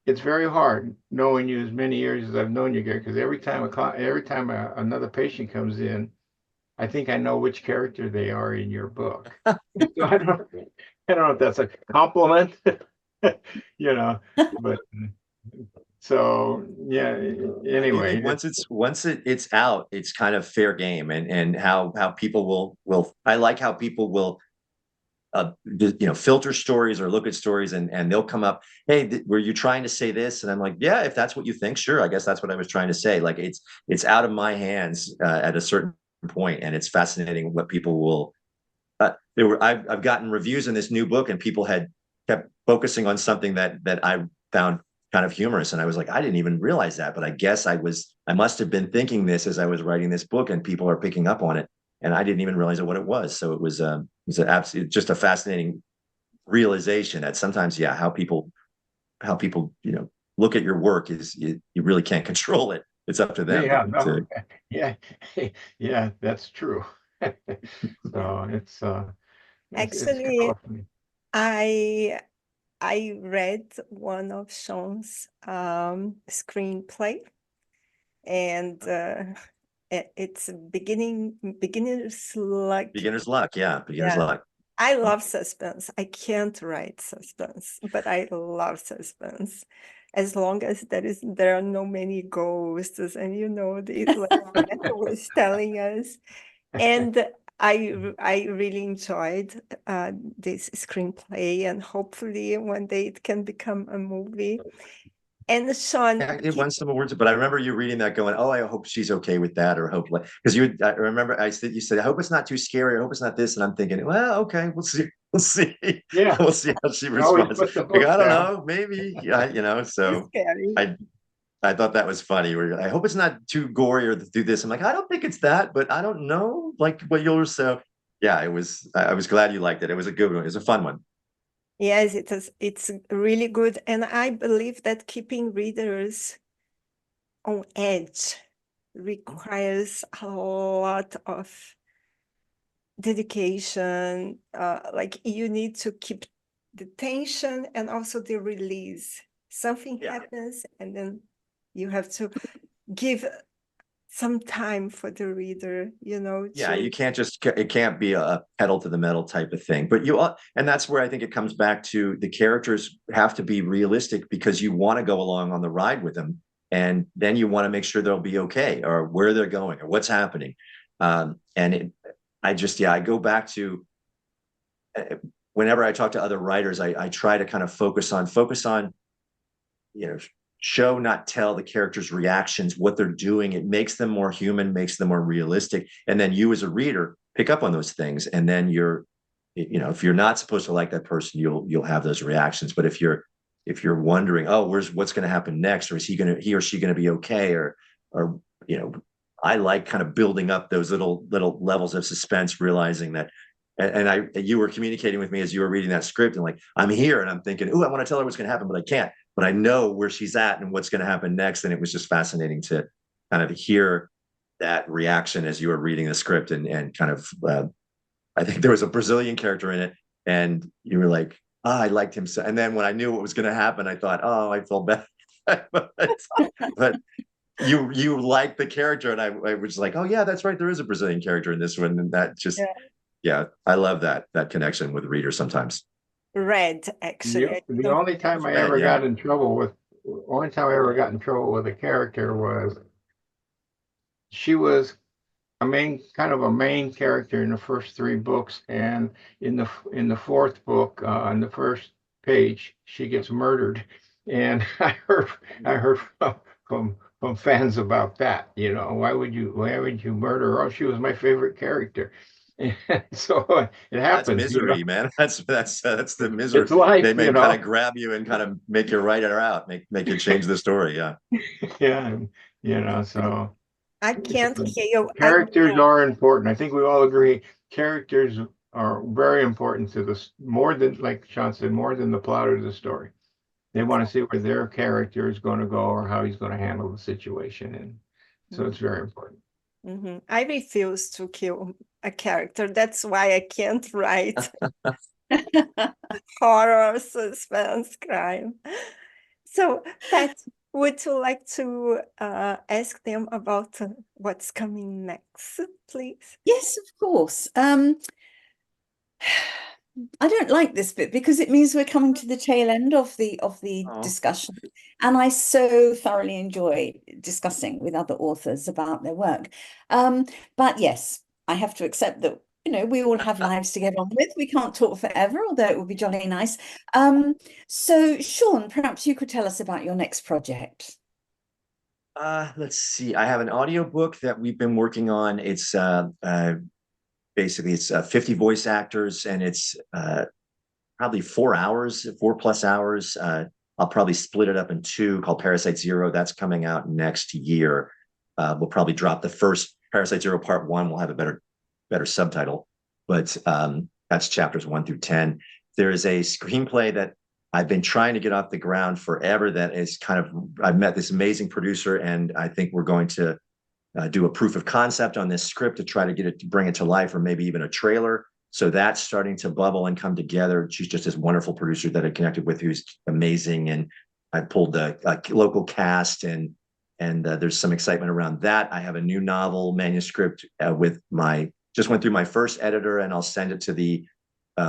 "It's very hard knowing you as many years as I've known you, Gary, because every time another patient comes in, I think I know which character they are in your book." So I don't know if that's a compliment, but so yeah.
I do think
Anyway,
once it's out, it's kind of fair game, and how people will. I like how people will filter stories or look at stories, and they'll come up, hey, were you trying to say this? And I'm like, yeah, if that's what you think, sure, I guess that's what I was trying to say. Like it's out of my hands at a certain point, and it's fascinating what people will. I've gotten reviews in this new book, and people had kept focusing on something that I found kind of humorous, and I was like, I didn't even realize that, but I guess I must have been thinking this as I was writing this book, and people are picking up on it, and I didn't even realize what it was. So it was an absolute, just a fascinating realization that sometimes, yeah, how people look at your work is you really can't control it. It's up to them
yeah, no,
to
yeah, yeah, that's true. So it's kind
Actually,
of funny.
I I read one of Sean's screenplay, and it's beginner's luck.
beginner's luck. Yeah, beginner's
Yeah,
luck.
I love suspense. I can't write suspense, but I love suspense. As long as there are no many ghosts, and like Matt was telling us. And I really enjoyed this screenplay, and hopefully one day it can become a movie. And Sean,
Yeah, it won some awards, but I remember you reading that going, "Oh, I hope she's okay with that," or "Hope," like, because I remember you said, "I hope it's not too scary. I hope it's not this," and I'm thinking, "Well, okay, we'll see, we'll see,
Yeah,
we'll see how she
you always
responds."
put the
Like,
book
I don't
down.
know, maybe, yeah,
it's
So
scary.
I I thought that was funny. Where I hope it's not too gory or do this. I'm like, I don't think it's that, but I don't know, like what you'll so. Yeah, it was. I was glad you liked it. It was a good one. It was a fun one.
Yes, it is. It's really good, and I believe that keeping readers on edge requires a lot of dedication. Like you need to keep the tension and also the release. Something
Yeah.
happens, and then you have to give some time for the reader,
Yeah, you
to
can't just it can't be a pedal to the metal type of thing. But and that's where I think it comes back to the characters have to be realistic because you want to go along on the ride with them, and then you want to make sure they'll be okay or where they're going or what's happening. I go back to whenever I talk to other writers, I try to kind of focus on you know show not tell the characters reactions, what they're doing. It makes them more human, makes them more realistic, and then you as a reader pick up on those things, and then if you're not supposed to like that person, you'll have those reactions. But if you're wondering, oh, what's going to happen next, or is he or she going to be okay, or you know I like kind of building up those little levels of suspense, realizing that. You were communicating with me as you were reading that script, and like I'm here, and I'm thinking, oh, I want to tell her what's going to happen, but I can't. But I know where she's at and what's going to happen next. And it was just fascinating to kind of hear that reaction as you were reading the script, and kind of. I think there was a Brazilian character in it, and you were like, I liked him so. And then when I knew what was going to happen, I thought, oh, I felt bad. but you liked the character, and I was like, oh yeah, that's right, there is a Brazilian character in this one, and that just
yeah,
yeah, I love that connection with readers sometimes.
read actually. I
The
don't
only time
Was
I
read,
ever
yeah.
got in trouble with, only time I ever got in trouble with a character was she was kind of a main character in the first three books, and in the fourth book, on the first page, she gets murdered, and I heard from fans about that. Why would you murder her? Oh, she was my favorite character. And so it
That's
happens.
misery, man. That's the misery.
It's life,
They may kind of grab you and kind of make you write it out, make you change the story. Yeah.
Yeah, so.
I can't hear. I don't
Characters
know.
are important. I think we all agree characters are very important to this, more than, like Sean said, more than the plot or the story. they want to see where their character is going to go or how he's going to handle the situation. And so it's very important.
I refuse to kill a character. That's why I can't write horror, suspense, crime. So, Pat, would you like to ask them about what's coming next, please?
Yes, of course. I don't like this bit because it means we're coming to the tail end of the discussion, and I so thoroughly enjoy discussing with other authors about their work. But yes, I have to accept that, you know, we all have lives to get on with. We can't talk forever, although it would be jolly nice. So Sean, perhaps you could tell us about your next project.
Let's see. I have an audiobook that we've been working on. It's basically it's 50 voice actors, and it's probably 4 hours, 4+ hours. I'll probably split it up in two, called Parasite Zero. That's coming out next year. We'll probably drop the first Parasite Zero Part 1. We'll have a better subtitle, but that's chapters 1 through 10. There is a screenplay that I've been trying to get off the ground forever. That is I've met this amazing producer, and I think we're going to do a proof of concept on this script to try to bring it to life, or maybe even a trailer. So that's starting to bubble and come together. She's just this wonderful producer that I connected with, who's amazing. And I pulled the local cast, and there's some excitement around that. I have a new novel manuscript just went through my first editor, and I'll send it to the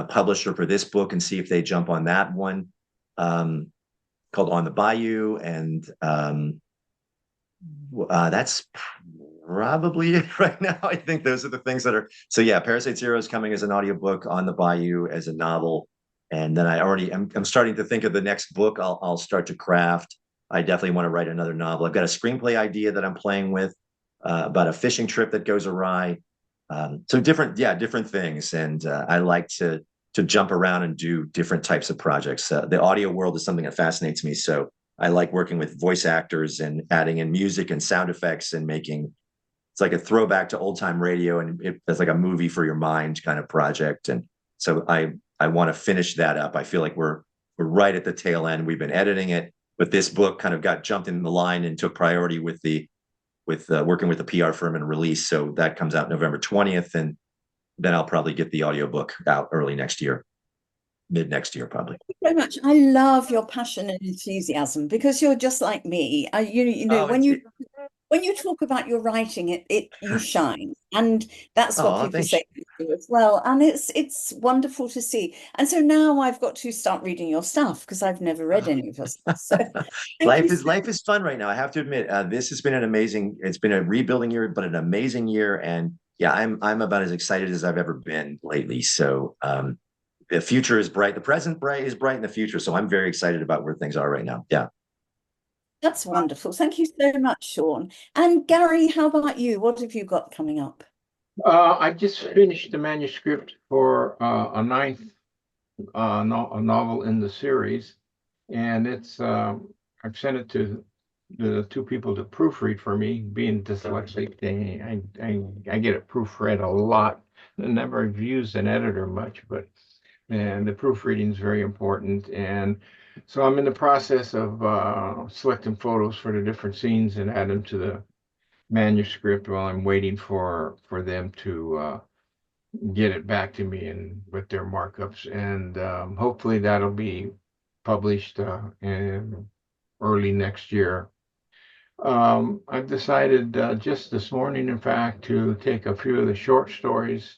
publisher for this book and see if they jump on that one, called On the Bayou. And that's probably it right now. I think those are the things that are. So yeah, Parasite Zero is coming as an audiobook, On the Bayou as a novel. And then I'm starting to think of the next book I'll start to craft. I definitely want to write another novel. I've got a screenplay idea that I'm playing with about a fishing trip that goes awry. So different things. And I like to jump around and do different types of projects. The audio world is something that fascinates me. So I like working with voice actors and adding in music and sound effects and it's like a throwback to old time radio, and it's like a movie for your mind kind of project. And so I want to finish that up. I feel like we're right at the tail end. We've been editing it, but this book kind of got jumped in the line and took priority with working with the PR firm and release. So that comes out November 20th, and then I'll probably get the audiobook out early next year. Mid next year, probably.
Thank you very much. I love your passion and enthusiasm, because you're just like me. When you talk about your writing, you shine, and that's what people say to you as well. And it's wonderful to see. And so now I've got to start reading your stuff, because I've never read any of your stuff. So
life is fun right now. I have to admit, this has been it's been a rebuilding year, but an amazing year. And yeah, I'm about as excited as I've ever been lately. So the future is bright. The present is bright in the future. So I'm very excited about where things are right now. Yeah.
That's wonderful. Thank you so much, Sean. And Gary, how about you? What have you got coming up?
I just finished the manuscript for a ninth novel in the series, and it's I've sent it to the two people to proofread for me. Being dyslexic, I get it proofread a lot. I never used an editor much, but the proofreading is very important. And so I'm in the process of selecting photos for the different scenes and add them to the manuscript while I'm waiting for them to get it back to me and with their markups. And hopefully that'll be published in early next year. I've decided just this morning, in fact, to take a few of the short stories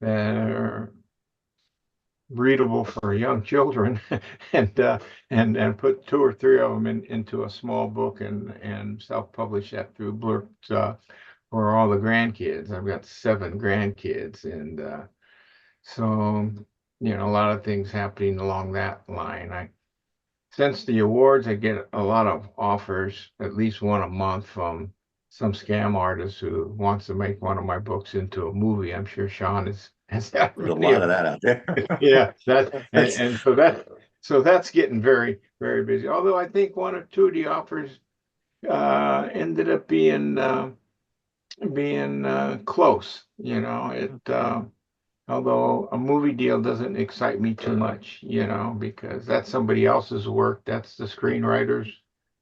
that are readable for young children and put 2 or 3 of them into a small book and self-publish that through Blurt for all the grandkids. I've got 7 grandkids, and so a lot of things happening along that line. Since the awards, I get a lot of offers, at least one a month, from some scam artist who wants to make one of my books into a movie. I'm sure Sean has
a lot of that out there.
Yeah, so that's getting very, very busy. Although I think 1 or 2 of the offers ended up being close. although a movie deal doesn't excite me too much, because that's somebody else's work. That's the screenwriter's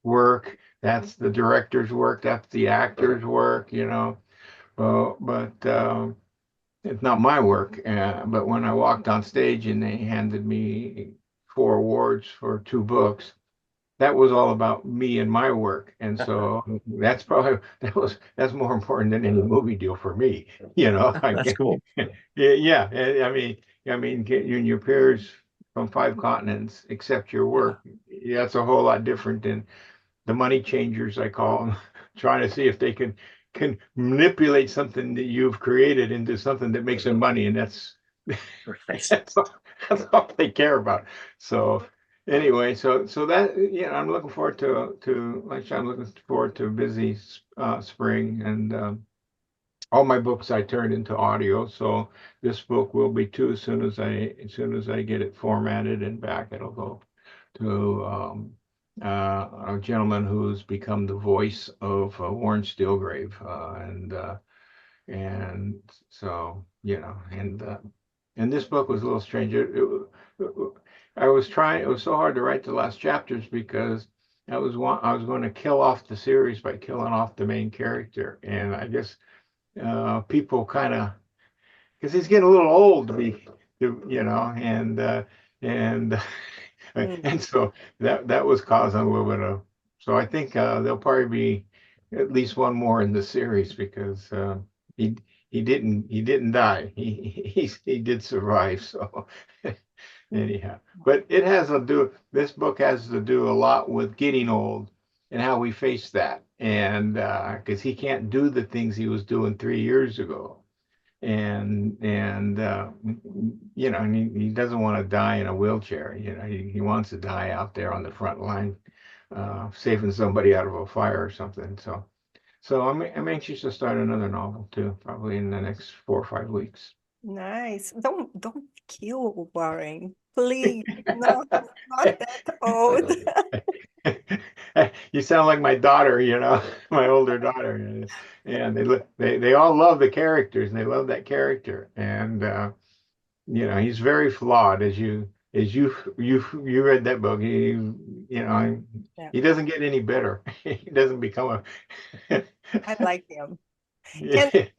work. That's the director's work. That's the actor's work, but it's not my work. But when I walked on stage and they handed me 4 awards for 2 books, that was all about me and my work. And so that's more important than any movie deal for me. I
That's
get,
cool.
yeah. I mean, getting your peers from 5 continents accept your work. Yeah, that's a whole lot different than the money changers, I call them, trying to see if they can manipulate something that you've created into something that makes them money, and that's
Right.
that's all they care about. So anyway, so that I'm looking forward to like I'm looking forward to a busy spring, and all my books I turned into audio. So this book will be too as soon as I get it formatted and back. It'll go to a gentleman who's become the voice of Warren Stilgrave, and so and this book was a little strange. I was trying. It was so hard to write the last chapters because I was going to kill off the series by killing off the main character, and I guess people kind of, because he's getting a little old to be, and
Mm.
and so that was causing a little bit of. So I think there'll probably be at least one more in the series because he he didn't die. He did survive. So anyhow, but it has to do. This book has to do a lot with getting old and how we face that, and because he can't do the things he was doing 3 years ago, and he doesn't want to die in a wheelchair. He wants to die out there on the front line, saving somebody out of a fire or something. So I'm anxious to start another novel too, probably in the next 4 or 5 weeks.
Nice. Don't kill Warren, please. No, he's not that old.
You sound like my daughter, my older daughter. And they all love the characters, and they love that character. And he's very flawed, as you read that book.
Yeah.
He doesn't get any better. He doesn't become a
I like him. And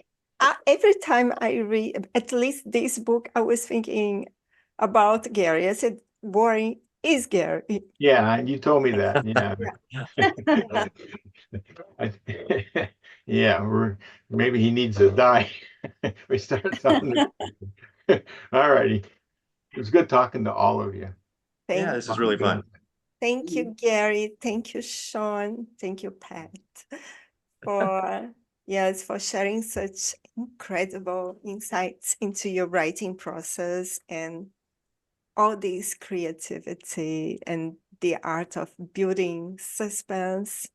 every time I read, at least this book, I was thinking about Gary. I said, Warren is Gary.
Yeah, you told me that. Yeah.
Yeah.
Yeah, maybe he needs to die. We start talking. All righty. It was good talking to all of you.
Yeah,
Thank,
this is really fun.
thank you, Gary. Thank you, Sean. Thank you, Pat, for yes, for sharing such incredible insights into your writing process and all this creativity and the art of building suspense.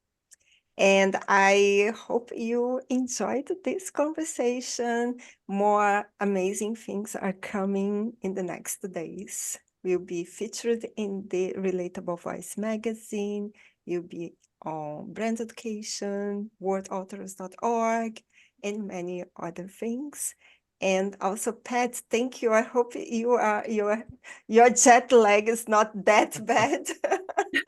And I hope you enjoyed this conversation. More amazing things are coming in the next days. We'll be featured in the Relatable Voice magazine. You'll be on Brand Education, wordauthors.org, and many other things. And also, Pat, thank you. I hope your jet lag is not that bad.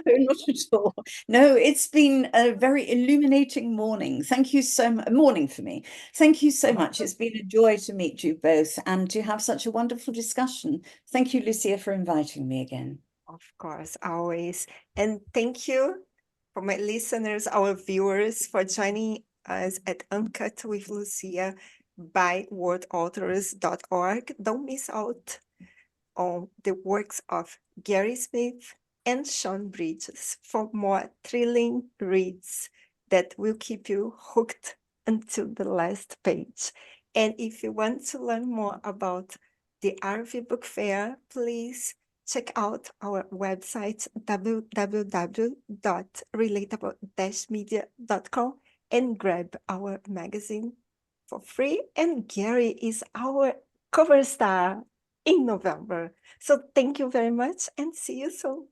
No, not at all. No, it's been a very illuminating morning. Thank you so much. Morning for me. Thank you so much. It's been a joy to meet you both and to have such a wonderful discussion. Thank you, Lucia, for inviting me again.
Of course, always. And thank you for my listeners, our viewers, for joining us at Uncut with Lucia by wordauthors.org. Don't miss out on the works of Gary Smith and Sean Bridges for more thrilling reads that will keep you hooked until the last page. And if you want to learn more about the RV Book Fair, please check out our website, www.relatable-media.com, and grab our magazine for free. And Gary is our cover star in November. So thank you very much and see you soon.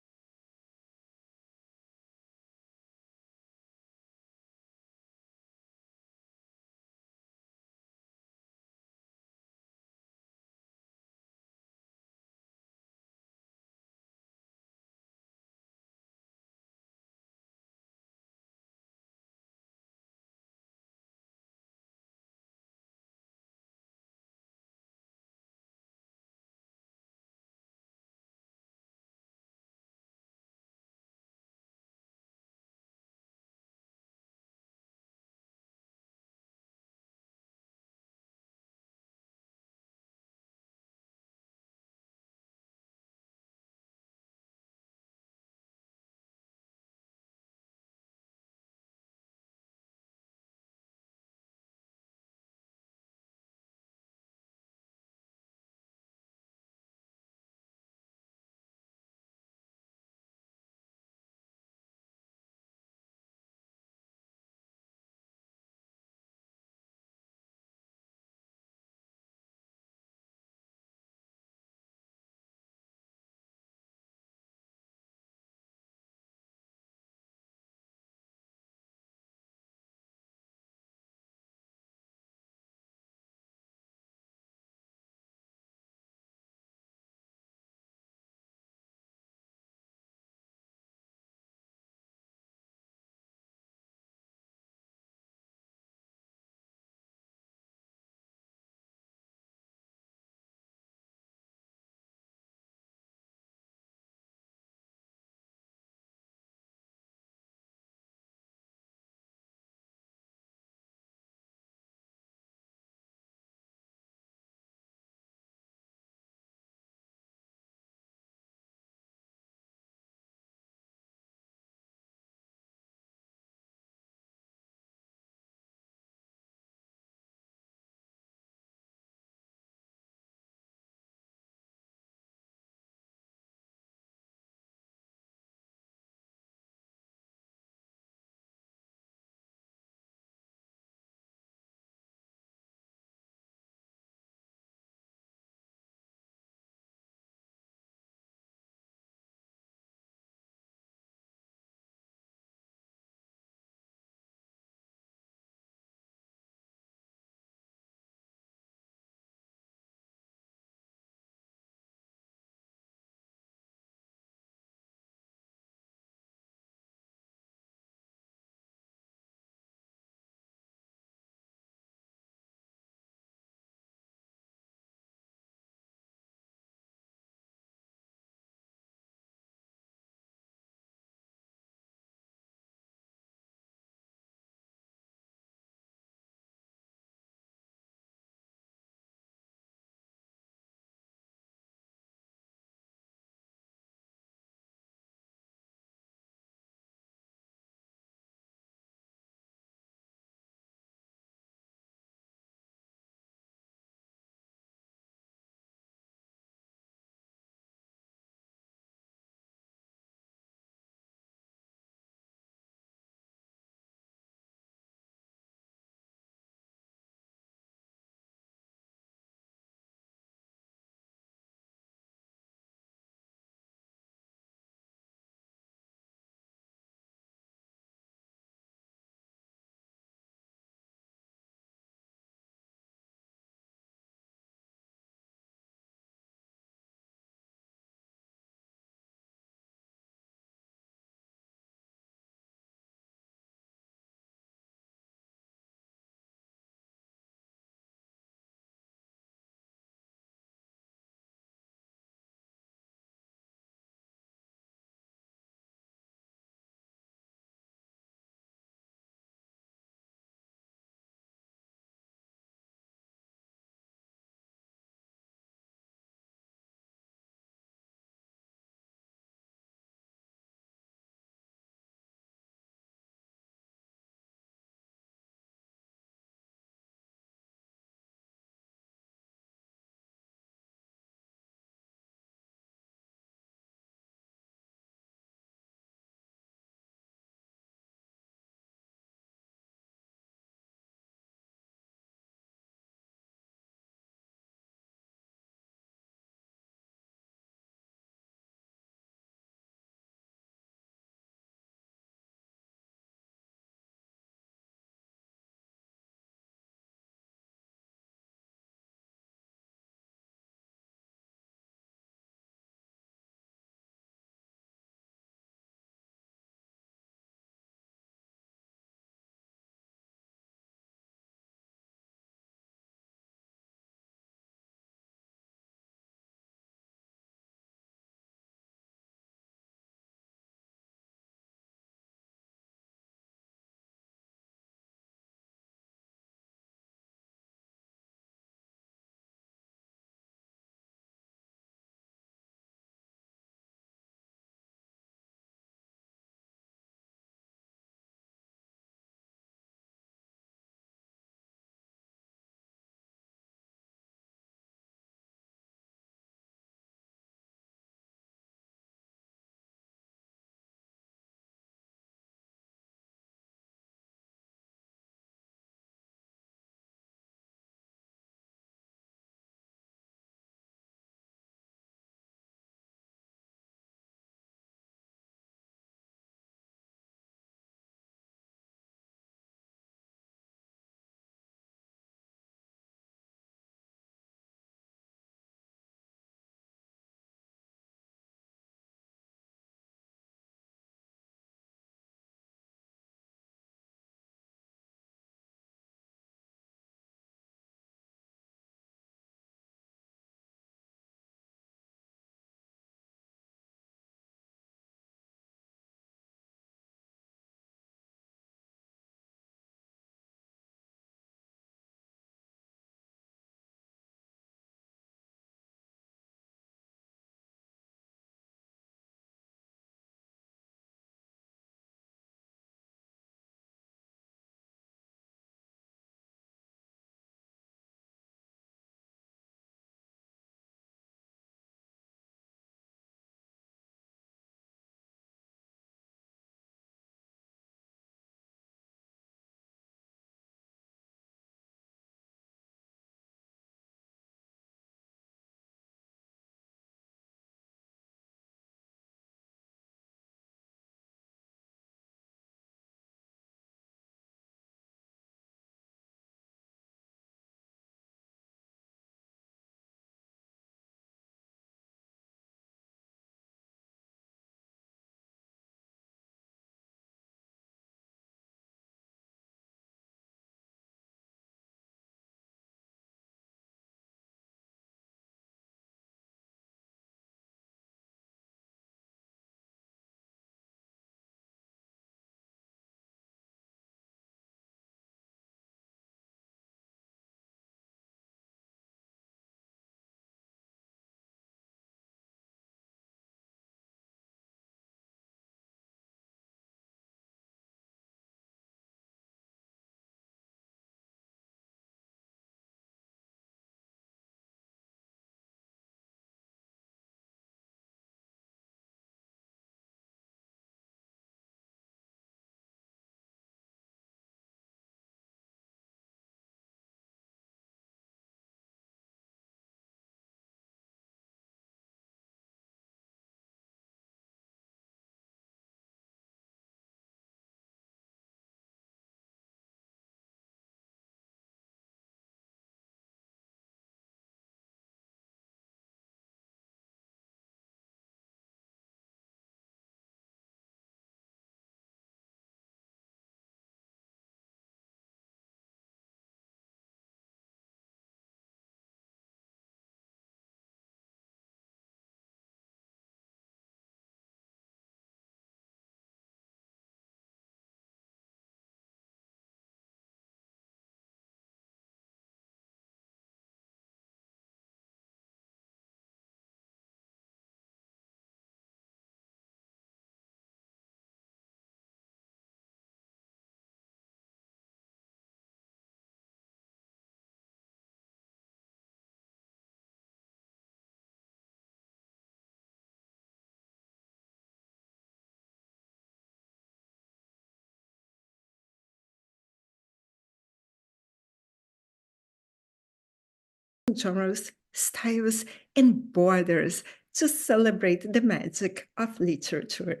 genres, styles, and borders to celebrate the magic of literature.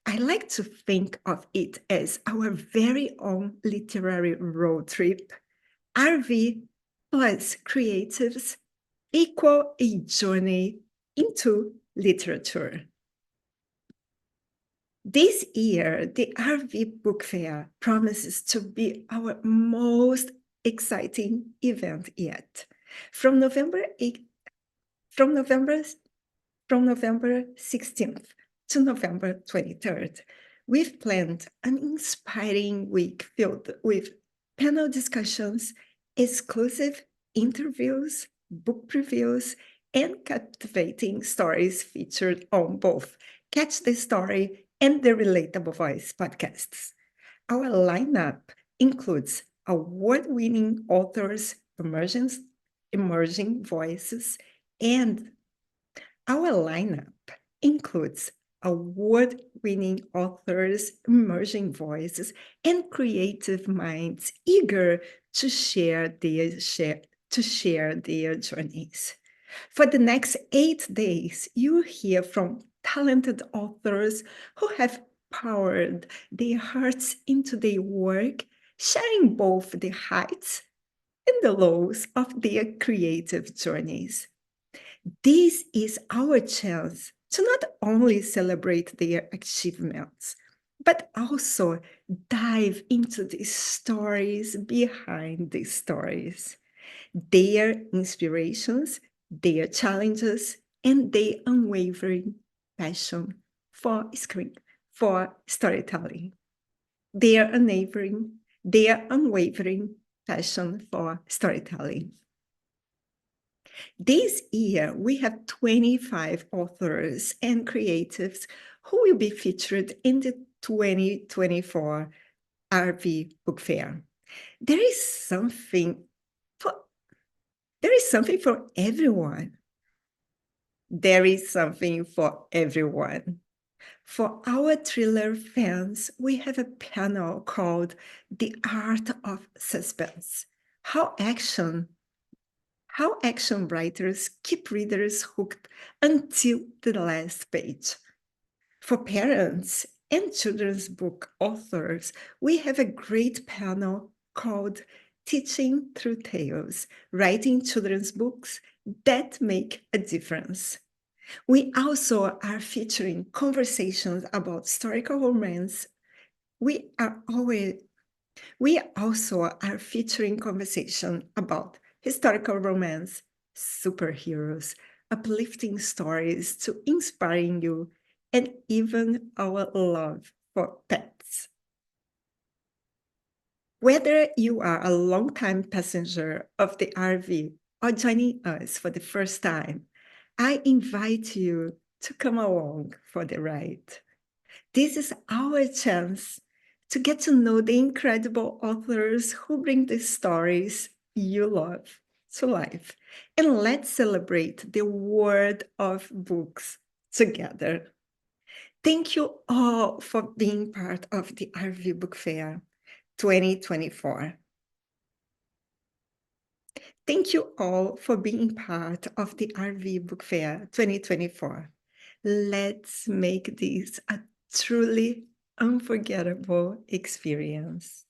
I like to think of it as our very own literary road trip. RV plus creatives equal a journey into literature. This year, the RV Book Fair promises to be our most exciting event yet. From November 16th to November 23rd, we've planned an inspiring week filled with panel discussions, exclusive interviews, book previews, and captivating stories featured on both Catch the Story and the Relatable Voice podcasts. Our lineup includes award-winning authors, emerging voices, and our lineup includes award-winning authors, emerging voices, and creative minds eager to share their journeys. For the next 8 days, you hear from talented authors who have poured their hearts into their work, sharing both the heights and the lows of their creative journeys. This is our chance to not only celebrate their achievements, but also dive into the stories behind the stories, their inspirations, their challenges, and their unwavering passion for storytelling. Their unwavering passion for storytelling. This year, we have 25 authors and creatives who will be featured in the 2024 RV Book Fair. There is something for everyone. There is something for everyone. For our thriller fans, we have a panel called The Art of Suspense. How action writers keep readers hooked until the last page. For parents and children's book authors, we have a great panel called Teaching Through Tales, Writing Children's Books That Make a Difference. We also are featuring conversations about historical romance. We also are featuring conversation about historical romance, superheroes, uplifting stories to inspire you, and even our love for pets. Whether you are a longtime passenger of the RV or joining us for the first time, I invite you to come along for the ride. This is our chance to get to know the incredible authors who bring the stories you love to life. And let's celebrate the world of books together. Thank you all for being part of the RV Book Fair 2024. Thank you all for being part of the RV Book Fair 2024. Let's make this a truly unforgettable experience.